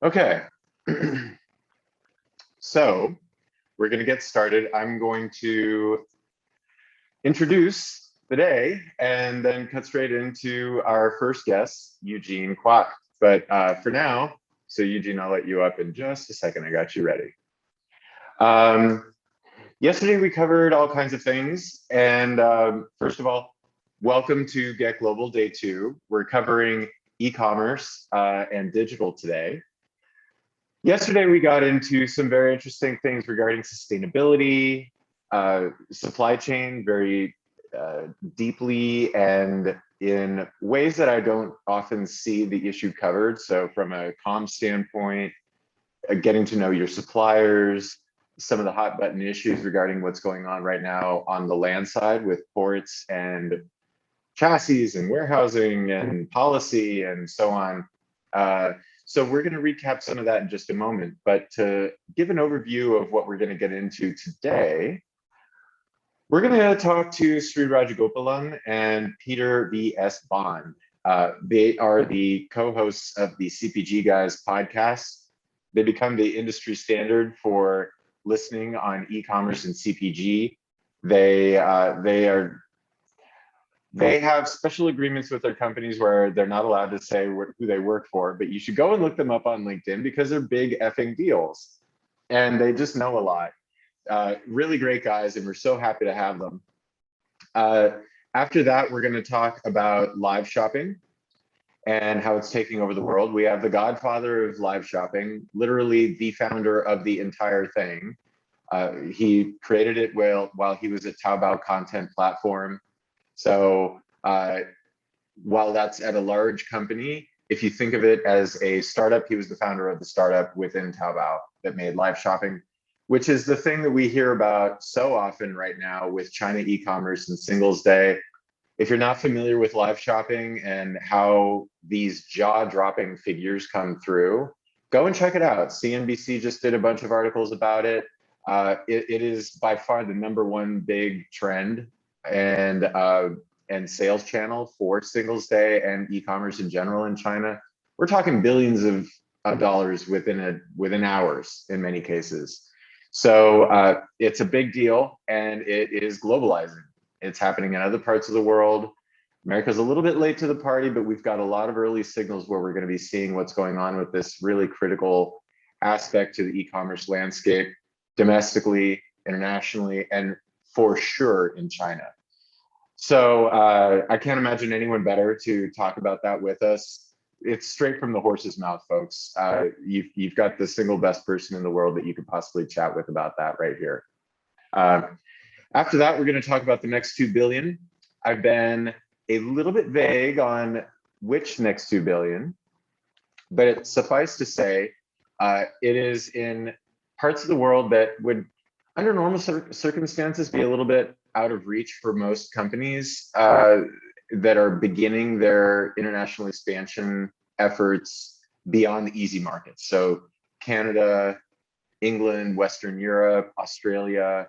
Okay, so we're going to get started. I'm going to introduce the day and then cut straight into our first guest, Eugene Kwok. But for now, so Eugene, I'll let you up in just a second. I got you ready. Um, Yesterday we covered all kinds of things. And first of all, welcome to GetGlobal Day 2. We're covering e-commerce and digital today. Yesterday, we got into some very interesting things regarding sustainability, supply chain, very deeply and in ways that I don't often see the issue covered. So from a comm standpoint, getting to know your suppliers, some of the hot button issues regarding what's going on right now on the land side with ports and chassis and warehousing and policy and so on. So we're going to recap some of that in just a moment, but to give an overview of what we're going to get into today, we're going to talk to Sri Rajagopalan and Peter V.S. Bond. They are the co-hosts of the CPG Guys podcast. They become the industry standard for listening on e-commerce and CPG. They have special agreements with their companies where they're not allowed to say who they work for, but you should go and look them up on LinkedIn because they're big effing deals. And they just know a lot. Really great guys, and we're so happy to have them. After that, we're going to talk about live shopping and how it's taking over the world. We have the godfather of live shopping, literally the founder of the entire thing. He created it while he was at Taobao content platform. So while that's at a large company, if you think of it as a startup, he was the founder of the startup within Taobao that made live shopping, which is the thing that we hear about so often right now with China e-commerce and Singles Day. If you're not familiar with live shopping and how these jaw-dropping figures come through, go and check it out. CNBC just did a bunch of articles about it. It is by far the #1 big trend and sales channel for Singles Day and e-commerce in general in China. We're talking billions of dollars within hours in many cases. So it's a big deal, and it is globalizing. It's happening in other parts of the world. America's a little bit late to the party, but we've got a lot of early signals where we're going to be seeing what's going on with this really critical aspect to the e-commerce landscape domestically, internationally, and for sure in China. So I can't imagine anyone better to talk about that with us. It's straight from the horse's mouth, folks. You've got the single best person in the world that you could possibly chat with about that right here. After that, we're going to talk about the next 2 billion. I've been a little bit vague on which next 2 billion, but it suffice to say, it is in parts of the world that would, under normal circumstances, be a little bit out of reach for most companies that are beginning their international expansion efforts beyond the easy markets. So Canada, England, Western Europe, Australia,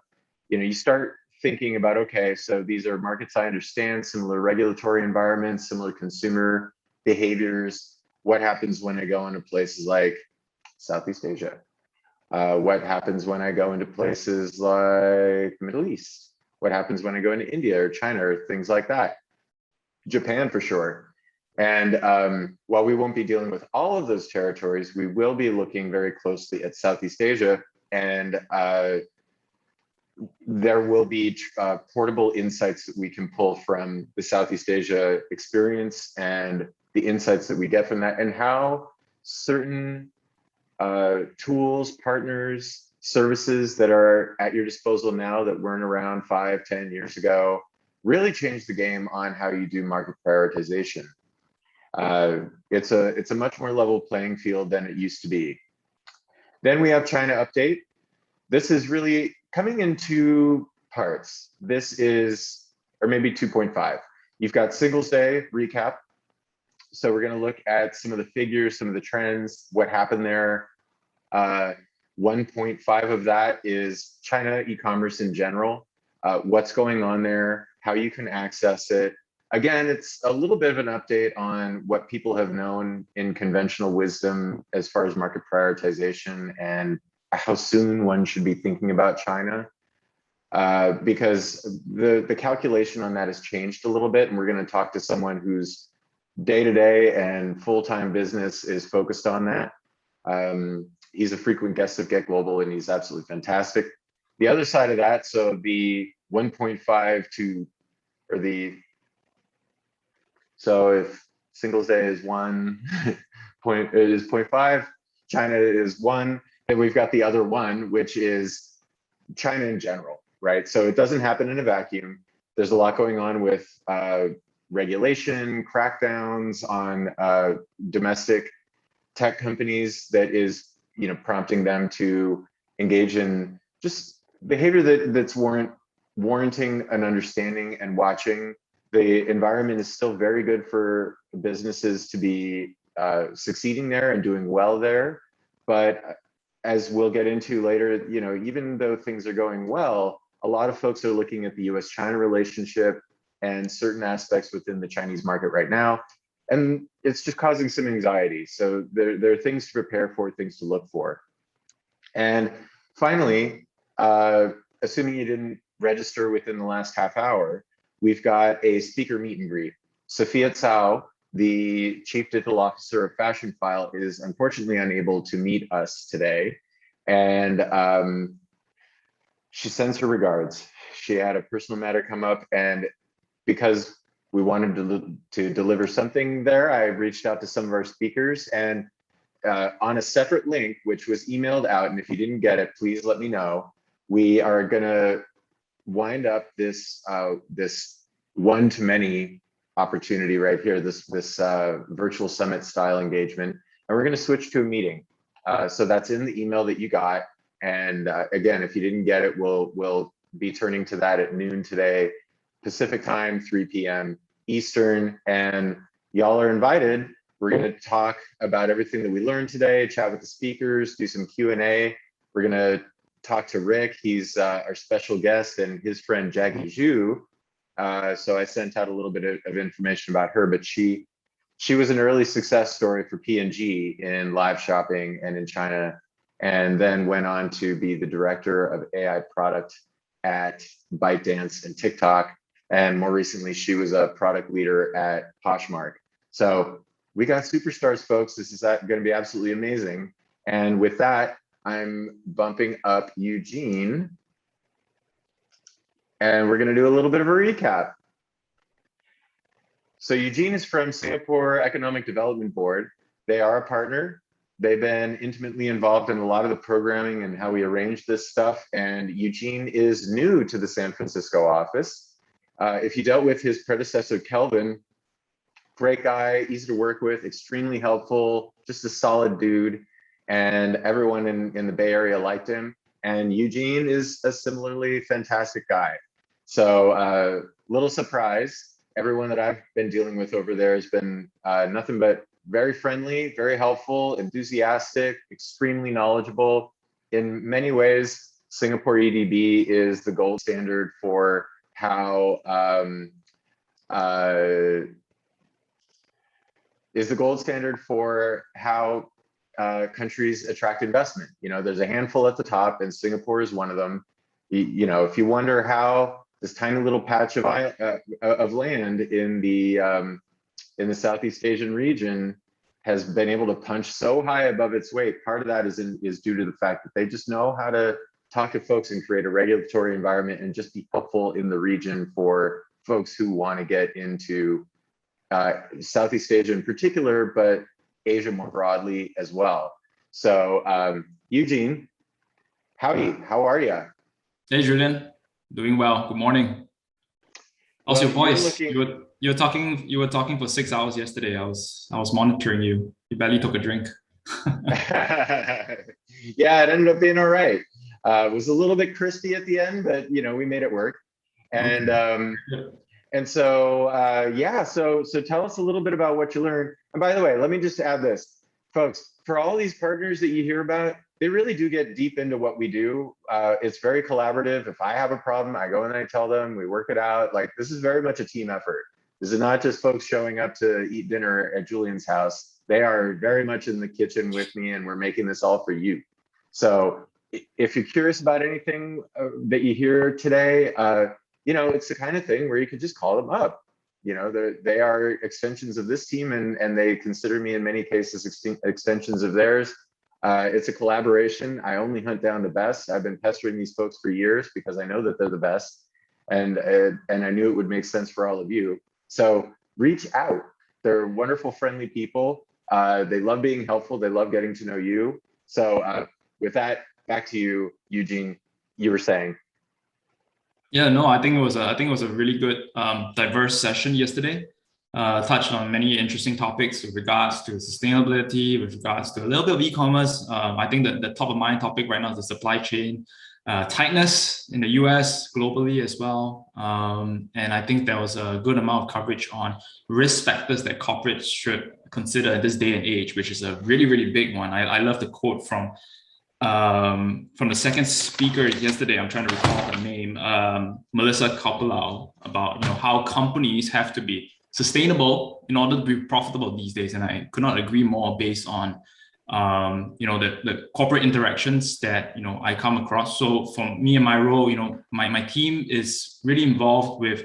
you start thinking about, okay, so these are markets I understand, similar regulatory environments, similar consumer behaviors. What happens when I go into places like Southeast Asia? What happens when I go into places like the Middle East? What happens when I go into India or China or things like that? Japan for sure. And while we won't be dealing with all of those territories, we will be looking very closely at Southeast Asia, and there will be portable insights that we can pull from the Southeast Asia experience and the insights that we get from that, and how certain tools, partners, services that are at your disposal now that weren't around 5, 10 years ago really changed the game on how you do market prioritization. It's a much more level playing field than it used to be. Then we have China update. This is really coming in 2 parts. This is, or maybe 2.5. You've got Singles Day recap. So we're going to look at some of the figures, some of the trends, what happened there. 1.5 of that is China e-commerce in general, what's going on there, how you can access it, again, it's a little bit of an update on what people have known in conventional wisdom as far as market prioritization and how soon one should be thinking about China. Because the calculation on that has changed a little bit, and we're going to talk to someone whose day-to-day and full-time business is focused on that. He's a frequent guest of GetGlobal, and he's absolutely fantastic. The other side of that, so the 1.5 to, or the, so if Singles Day is 1 point, it is 0.5, China is 1, then we've got the other 1, which is China in general, right? So it doesn't happen in a vacuum. There's a lot going on with regulation, crackdowns on domestic tech companies that is, you know, prompting them to engage in just behavior that's warranting an understanding and watching. The environment is still very good for businesses to be succeeding there and doing well there, but as we'll get into later, you know, even though things are going well, a lot of folks are looking at the US-China relationship and certain aspects within the Chinese market right now, and it's just causing some anxiety. So there are things to prepare for, things to look for. And finally, assuming you didn't register within the last half hour, we've got a speaker meet and greet. Sophia Cao, the Chief Digital Officer of Fashion File, is unfortunately unable to meet us today. And she sends her regards. She had a personal matter come up, and because we wanted to deliver something there, I reached out to some of our speakers, and on a separate link, which was emailed out, and if you didn't get it, please let me know. We are gonna wind up this this one-to-many opportunity right here, this virtual summit style engagement, and we're gonna switch to a meeting. So that's in the email that you got. And again, if you didn't get it, we'll be turning to that at noon today, Pacific time, 3 p.m. Eastern, and y'all are invited. We're gonna talk about everything that we learned today, chat with the speakers, do some Q&A. We're gonna talk to Rick. He's our special guest, and his friend Jackie Zhu. So I sent out a little bit of information about her, but she was an early success story for P&G in live shopping and in China, and then went on to be the director of AI product at ByteDance and TikTok. And more recently, she was a product leader at Poshmark. So we got superstars, folks. This is going to be absolutely amazing. And with that, I'm bumping up Eugene, and we're going to do a little bit of a recap. So Eugene is from Singapore Economic Development Board. They are a partner. They've been intimately involved in a lot of the programming and how we arrange this stuff. And Eugene is new to the San Francisco office. If you dealt with his predecessor, Kelvin, great guy, easy to work with, extremely helpful, just a solid dude. And everyone in the Bay Area liked him. And Eugene is a similarly fantastic guy. So little surprise, everyone that I've been dealing with over there has been nothing but very friendly, very helpful, enthusiastic, extremely knowledgeable. In many ways, Singapore EDB is the gold standard for how countries attract investment. You know, there's a handful at the top, and Singapore is one of them. You know, if you wonder how this tiny little patch of land in the Southeast Asian region has been able to punch so high above its weight, part of that is due to the fact that they just know how to talk to folks and create a regulatory environment and just be helpful in the region for folks who want to get into Southeast Asia in particular, but Asia more broadly as well. So Eugene, howdy, how are you? Hey Julian, doing well. Good morning. How's your voice? You were talking for 6 hours yesterday. I was monitoring you. You barely took a drink. Yeah, it ended up being all right. It was a little bit crispy at the end, but you know, we made it work. And okay. And so yeah, so tell us a little bit about what you learned. And by the way, let me just add this, folks, for all these partners that you hear about, they really do get deep into what we do. It's very collaborative. If I have a problem, I go and I tell them, we work it out. Like, this is very much a team effort. This is not just folks showing up to eat dinner at Julian's house. They are very much in the kitchen with me, and we're making this all for you. So if you're curious about anything that you hear today, it's the kind of thing where you could just call them up. They are extensions of this team, and they consider me in many cases extensions of theirs. It's a collaboration. I only hunt down the best. I've been pestering these folks for years because I know that they're the best, and I knew it would make sense for all of you. So reach out. They're wonderful, friendly people. They love being helpful. They love getting to know you. So with that, back to you, Eugene. You were saying. Yeah, no, I think it was a really good diverse session yesterday. Touched on many interesting topics with regards to sustainability, with regards to a little bit of e-commerce. I think that the top of mind topic right now is the supply chain tightness in the US, globally as well. And I think there was a good amount of coverage on risk factors that corporates should consider in this day and age, which is a really, really big one. I love the quote from the second speaker yesterday. I'm trying to recall her name, Melissa Coppola, about how companies have to be sustainable in order to be profitable these days. And I could not agree more based on the corporate interactions that I come across. So for me and my role, my team is really involved with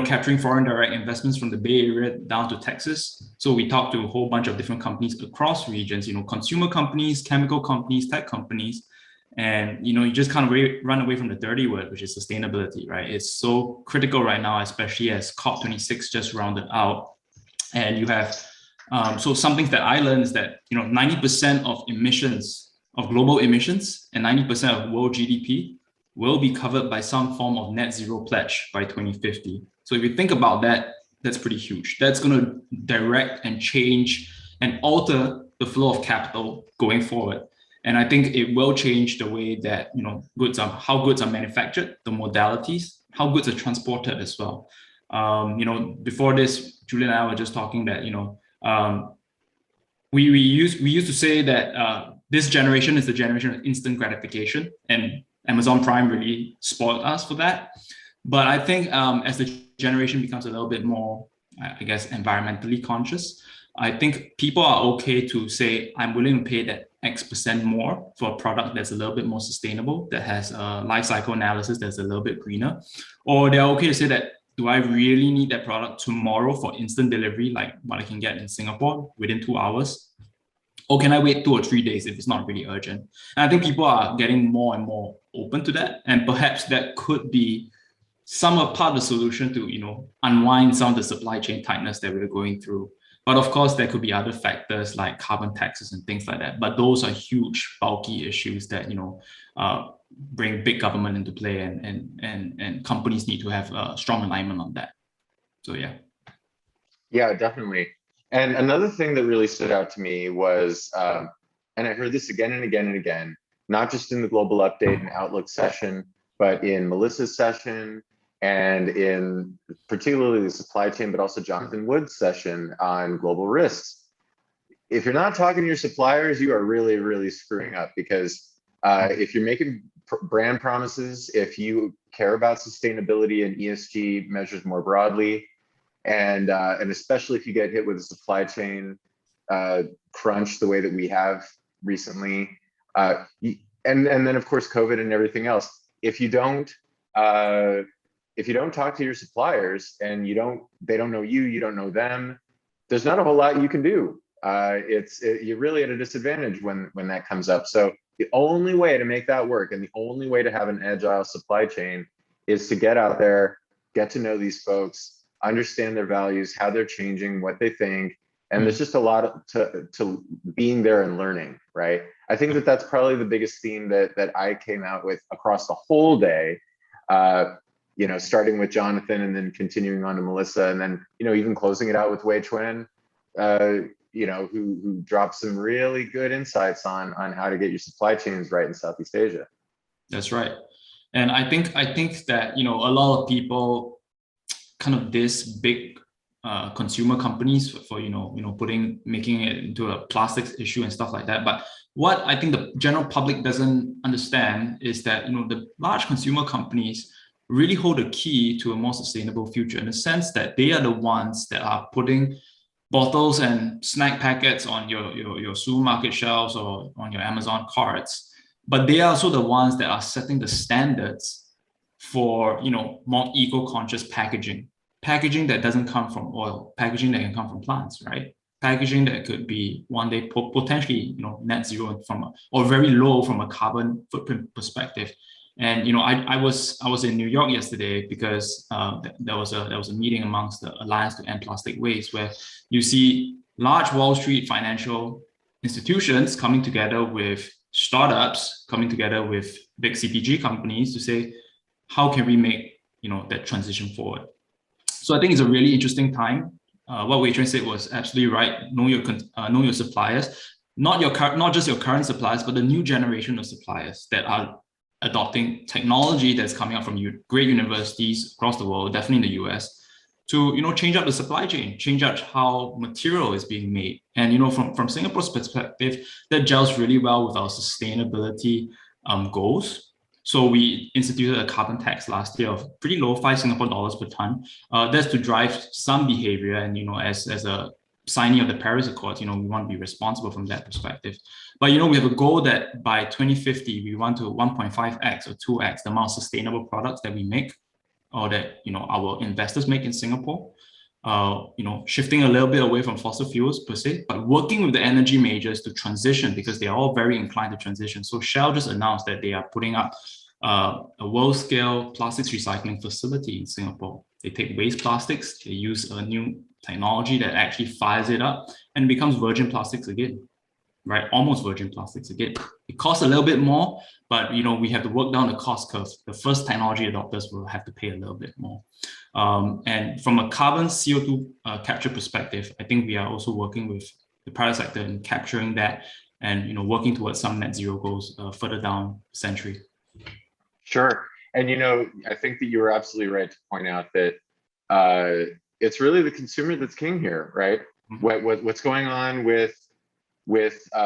capturing foreign direct investments from the Bay Area down to Texas. So we talk to a whole bunch of different companies across regions, consumer companies, chemical companies, tech companies. And, you just kind of run away from the dirty word, which is sustainability, right? It's so critical right now, especially as COP26 just rounded out. And you have, so some things that I learned is that, 90% of emissions, of global emissions, and 90% of world GDP will be covered by some form of net zero pledge by 2050. So if you think about that, that's pretty huge. That's going to direct and change and alter the flow of capital going forward. And I think it will change the way that, how goods are manufactured, the modalities, how goods are transported as well. Before this, Julian and I were just talking that, we used to say that this generation is the generation of instant gratification, and Amazon Prime really spoiled us for that. But I think as the generation becomes a little bit more, I guess, environmentally conscious, I think people are okay to say, I'm willing to pay that X% more for a product that's a little bit more sustainable, that has a life cycle analysis that's a little bit greener. Or they're okay to say that, do I really need that product tomorrow for instant delivery, like what I can get in Singapore within 2 hours? Or can I wait 2 or 3 days if it's not really urgent? And I think people are getting more and more open to that. And perhaps that could be some part of the solution to, unwind some of the supply chain tightness that we're going through. But of course, there could be other factors like carbon taxes and things like that. But those are huge, bulky issues that, bring big government into play, and companies need to have a strong alignment on that. So, yeah. Yeah, definitely. And another thing that really stood out to me was, and I heard this again and again and again, not just in the Global Update and Outlook session, but in Melissa's session, and in particularly the supply chain, but also Jonathan Wood's session on global risks. If you're not talking to your suppliers, you are really, really screwing up, because if you're making brand promises, if you care about sustainability and ESG measures more broadly, and especially if you get hit with a supply chain crunch the way that we have recently, and then of course COVID and everything else, if you don't talk to your suppliers and they don't know you, you don't know them, there's not a whole lot you can do. You're really at a disadvantage when that comes up. So the only way to make that work, and the only way to have an agile supply chain, is to get out there, get to know these folks, understand their values, how they're changing, what they think. And there's just a lot to being there and learning, right? I think that's probably the biggest theme that I came out with across the whole day, starting with Jonathan and then continuing on to Melissa, and then, even closing it out with Wei Chuen, who dropped some really good insights on how to get your supply chains right in Southeast Asia. That's right. And I think that, a lot of people kind of diss big consumer companies for making it into a plastics issue and stuff like that. But what I think the general public doesn't understand is that, the large consumer companies really hold the key to a more sustainable future, in the sense that they are the ones that are putting bottles and snack packets on your supermarket shelves or on your Amazon carts, but they are also the ones that are setting the standards for, you know, more eco-conscious packaging that doesn't come from oil, packaging that can come from plants, right? Packaging that could be one day potentially, you know, net zero or very low from a carbon footprint perspective. And, you know, I was in New York yesterday because there was a meeting amongst the Alliance to End Plastic Waste, where you see large Wall Street financial institutions coming together with startups, coming together with big CPG companies to say, how can we make, you know, that transition forward? So I think it's a really interesting time. What Wei Chuan said was absolutely right. Know your suppliers, not just your current suppliers, but the new generation of suppliers that are adopting technology that's coming out from great universities across the world, definitely in the US, to, you know, change up the supply chain, change out how material is being made. And, you know, from Singapore's perspective, that gels really well with our sustainability goals. So we instituted a carbon tax last year of pretty low, 5 Singapore dollars per ton. That's to drive some behavior. And, you know, as a signee of the Paris Accords, you know, we want to be responsible from that perspective. But, you know, we have a goal that by 2050, we want to 1.5x or 2x the amount of sustainable products that we make, or that, you know, our investors make in Singapore. You know, shifting a little bit away from fossil fuels per se, but working with the energy majors to transition, because they are all very inclined to transition. So Shell just announced that they are putting up a world-scale plastics recycling facility in Singapore. They take waste plastics, they use a new technology that actually fires it up and becomes virgin plastics again, right? Almost virgin plastics again. It costs a little bit more, but, you know, we have to work down the cost curve. The first technology adopters will have to pay a little bit more. And from a carbon CO2 capture perspective, I think we are also working with the private sector in capturing that and, you know, working towards some net zero goals further down the century. Sure. And, you know, I think that you were absolutely right to point out that it's really the consumer that's king here, right? Mm-hmm. What's going on with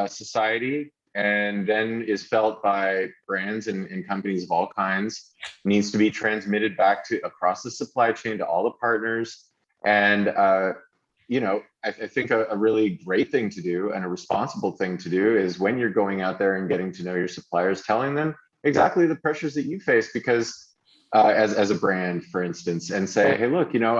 society, and then is felt by brands and companies of all kinds, needs to be transmitted back to across the supply chain to all the partners. And you know, I think a really great thing to do and a responsible thing to do is, when you're going out there and getting to know your suppliers, telling them exactly the pressures that you face, because as a brand, for instance, and say, hey, look, you know,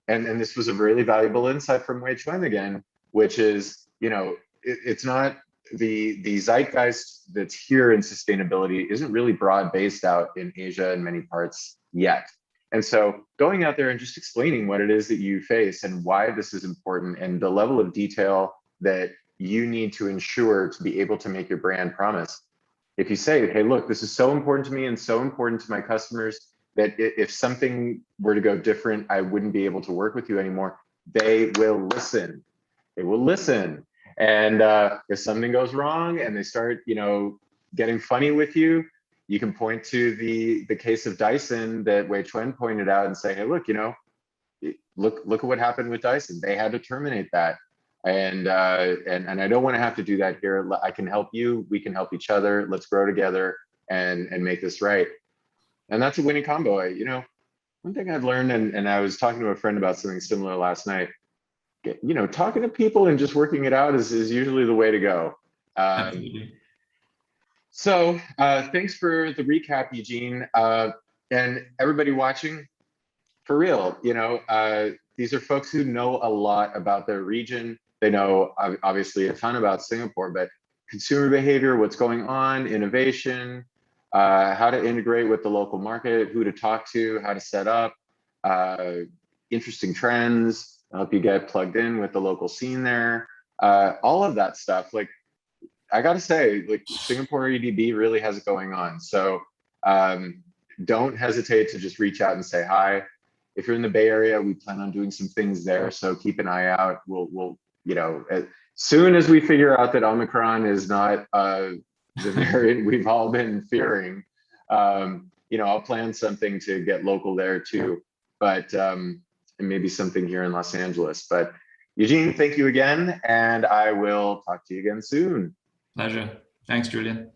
and this was a really valuable insight from Wei Chuan again, which is, you know, it's not the zeitgeist that's here in sustainability isn't really broad based out in Asia and many parts yet. And so going out there and just explaining what it is that you face and why this is important, and the level of detail that you need to ensure to be able to make your brand promise. If you say, hey, look, this is so important to me and so important to my customers that if something were to go different, I wouldn't be able to work with you anymore. They will listen. They will listen. And if something goes wrong and they start, you know, getting funny with you, you can point to the case of Dyson that Wei Chuan pointed out and say, hey, look, you know, look at what happened with Dyson. They had to terminate that. And I don't want to have to do that here. I can help you. We can help each other. Let's grow together and make this right. And that's a winning combo. You know, one thing I've learned, and I was talking to a friend about something similar last night. You know, talking to people and just working it out is usually the way to go. So thanks for the recap, Eugene, and everybody watching. For real, you know, these are folks who know a lot about their region. They know obviously a ton about Singapore, but consumer behavior, what's going on, innovation, how to integrate with the local market, who to talk to, how to set up, interesting trends, help you get plugged in with the local scene there. All of that stuff. Like, I gotta say, like, Singapore EDB really has it going on. So don't hesitate to just reach out and say hi. If you're in the Bay Area, we plan on doing some things there. So keep an eye out. We'll you know, as soon as we figure out that Omicron is not the variant we've all been fearing, you know, I'll plan something to get local there too. But and maybe something here in Los Angeles. But Eugene, thank you again, and I will talk to you again soon. Pleasure. Thanks, Julian.